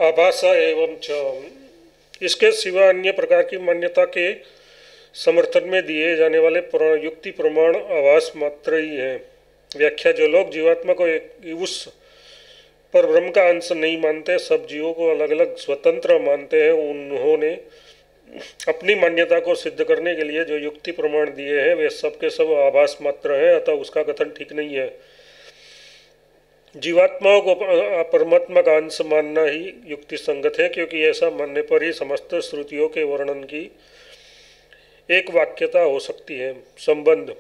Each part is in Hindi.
आभासा एवं च इसके सिवा अन्य प्रकार की मान्यता के समर्थन में दिए जाने वाले युक्ति प्रमाण आभास मात्र ही है। व्याख्या। जो लोग जीवात्मा को एक उस पर ब्रह्म का अंश नहीं मानते, सब जीवों को अलग अलग स्वतंत्र मानते हैं, उन्होंने अपनी मान्यता को सिद्ध करने के लिए जो युक्ति प्रमाण दिए हैं वे सब के सब आभास मात्र है, अतः उसका कथन ठीक नहीं है। जीवात्माओं को परमात्मा का अंश मानना ही युक्ति संगत है, क्योंकि ऐसा मानने पर ही समस्त श्रुतियों के वर्णन की एक वाक्यता हो सकती है। संबंध।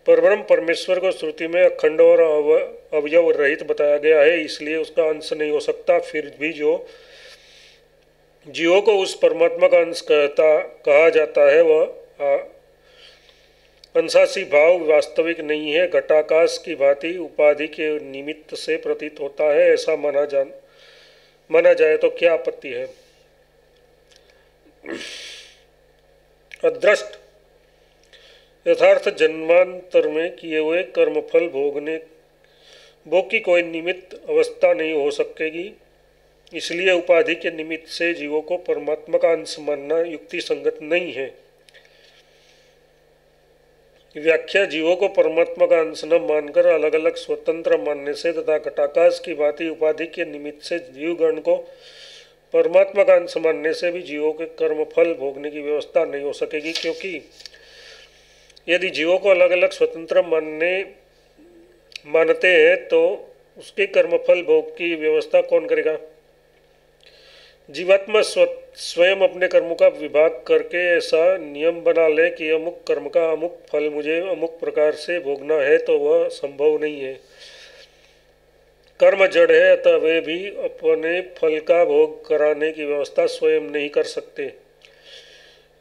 परब्रह्म परमेश्वर को श्रुति में अखंड और अवयव रहित बताया गया है, इसलिए उसका अंश नहीं हो सकता। फिर भी जो जीवों को उस परमात्मा का अंश कहा जाता है वह अंशासी भाव वास्तविक नहीं है, घटाकाश की भांति उपाधि के निमित्त से प्रतीत होता है। ऐसा माना जाए तो क्या आपत्ति है। अदृष्ट। यथार्थ जन्मांतर में किए हुए कर्मफल भोग की कोई निमित्त अवस्था नहीं हो सकेगी, इसलिए उपाधि के निमित्त से जीवों को परमात्मा का अंश मानना युक्ति संगत नहीं है। व्याख्या। जीवों को परमात्मा का अंश न मानकर अलग अलग स्वतंत्र मानने से तथा घटाकाश की भांति उपाधि के निमित्त से जीवगण को परमात्मा का अंश मानने से भी जीवों के कर्मफल भोगने की व्यवस्था नहीं हो सकेगी, क्योंकि यदि जीवों को अलग अलग स्वतंत्र मानते हैं तो उसके कर्मफल भोग की व्यवस्था कौन करेगा। जीवात्मा स्वयं अपने कर्मों का विभाग करके ऐसा नियम बना ले कि अमुक कर्म का अमुक फल मुझे अमुक प्रकार से भोगना है, तो वह संभव नहीं है। कर्म जड़ है, अतः वे भी अपने फल का भोग कराने की व्यवस्था स्वयं नहीं कर सकते।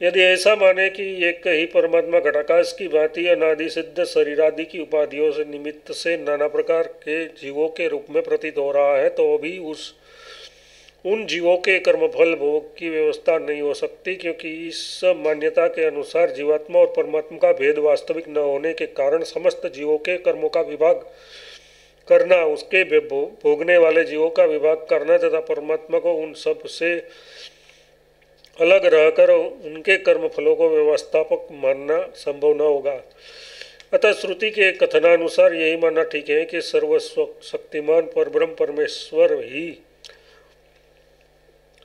यदि ऐसा माने कि एक ही परमात्मा घटाकाश की भांति अनादि सिद्ध शरीरादि की उपाधियों से निमित्त से नाना प्रकार के जीवों के रूप में प्रतीत हो रहा है, तो भी उन जीवों के कर्मफल भोग की व्यवस्था नहीं हो सकती, क्योंकि इस मान्यता के अनुसार जीवात्मा और परमात्मा का भेद वास्तविक न होने के कारण समस्त जीवों के कर्मों का विभाग करना, उसके भोगने वाले जीवों का विभाग करना तथा परमात्मा को उन सब से अलग रहकर उनके कर्मफलों को व्यवस्थापक मानना संभव न होगा। अतः श्रुति के कथनानुसार यही मानना ठीक है कि सर्वशक्तिमान परब्रह्म परमेश्वर ही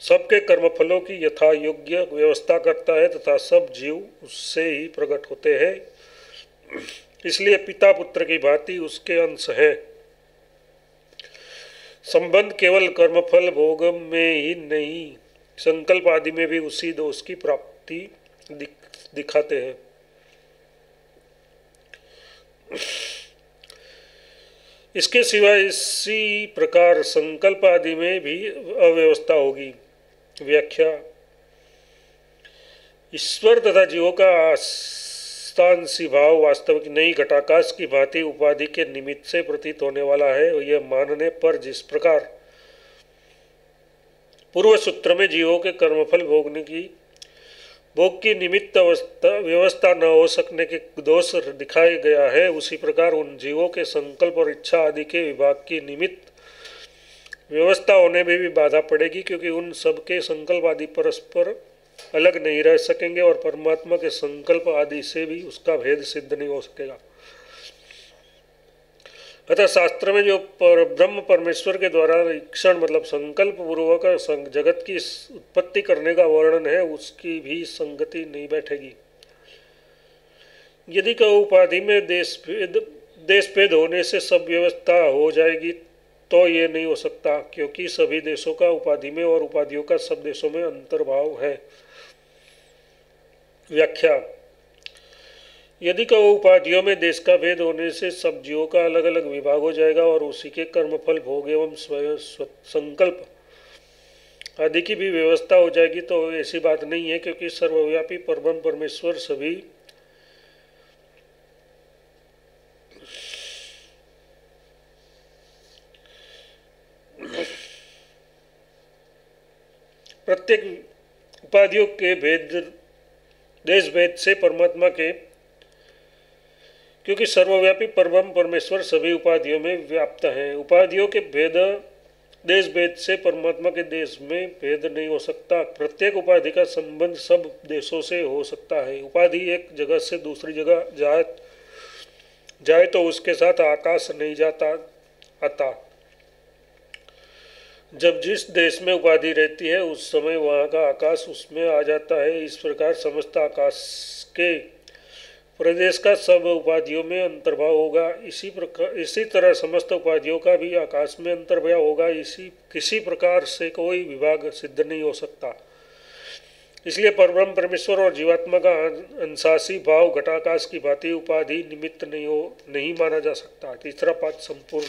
सबके कर्मफलों की यथा योग्य व्यवस्था करता है तथा सब जीव उससे ही प्रकट होते हैं, इसलिए पिता पुत्र की भांति उसके अंश है। संबंध केवल कर्मफल भोग में ही नहीं, संकल्प आदि में भी उसी दोष की प्राप्ति दिखाते हैं। इसके सिवा इसी प्रकार संकल्प आदि में भी अव्यवस्था होगी। व्याख्या। ईश्वर तथा जीवों का आंशी भाव वास्तविक नहीं, घटाकाश की भांति उपाधि के निमित्त से प्रतीत होने वाला है। यह मानने पर जिस प्रकार पूर्व सूत्र में जीवों के कर्मफल भोग की निमित्त व्यवस्था न हो सकने के दोष दिखाया गया है, उसी प्रकार उन जीवों के संकल्प और इच्छा आदि के विभाग की निमित्त व्यवस्था होने में भी बाधा पड़ेगी, क्योंकि उन सबके संकल्प आदि परस्पर अलग नहीं रह सकेंगे और परमात्मा के संकल्प आदि से भी उसका भेद सिद्ध नहीं हो सकेगा। अतः शास्त्र में जो ब्रह्म परमेश्वर के द्वारा ईक्षण मतलब संकल्प पूर्वक जगत की उत्पत्ति करने का वर्णन है, उसकी भी संगति नहीं बैठेगी। यदि कहो उपाधि में देश भेद होने से सब व्यवस्था हो जाएगी, तो ये नहीं हो सकता, क्योंकि सभी देशों का उपाधि में और उपाधियों का सब देशों में अंतर्भाव है। व्याख्या। यदि कहो उपाधियों में देश का भेद होने से सब जीवों का अलग अलग विभाग हो जाएगा और उसी के कर्मफल भोग एवं स्वयं संकल्प आदि की भी व्यवस्था हो जाएगी, तो ऐसी बात नहीं है, क्योंकि सर्वव्यापी परब्रह्म परमेश्वर सभी प्रत्येक उपाधियों के देश भेद से परमात्मा के, क्योंकि सर्वव्यापी परब्रह्म परमेश्वर सभी उपाधियों में व्याप्त है। उपाधियों के भेद देश भेद से परमात्मा के देश में भेद नहीं हो सकता। प्रत्येक उपाधि का संबंध सब देशों से हो सकता है। उपाधि एक जगह से दूसरी जगह जाए तो उसके साथ आकाश नहीं जाता आता। जब जिस देश में उपाधि रहती है उस समय वहाँ का आकाश उसमें आ जाता है। इस प्रकार समस्त आकाश के प्रदेश का सब उपाधियों में अंतर्भाव होगा। इसी तरह समस्त उपाधियों का भी आकाश में अंतर्भाव होगा। किसी प्रकार से कोई विभाग सिद्ध नहीं हो सकता। इसलिए परब्रह्म परमेश्वर और जीवात्मा का अंशासी भाव घटाकाश की भांति उपाधि निमित्त नहीं माना जा सकता। तीसरा पाठ संपूर्ण।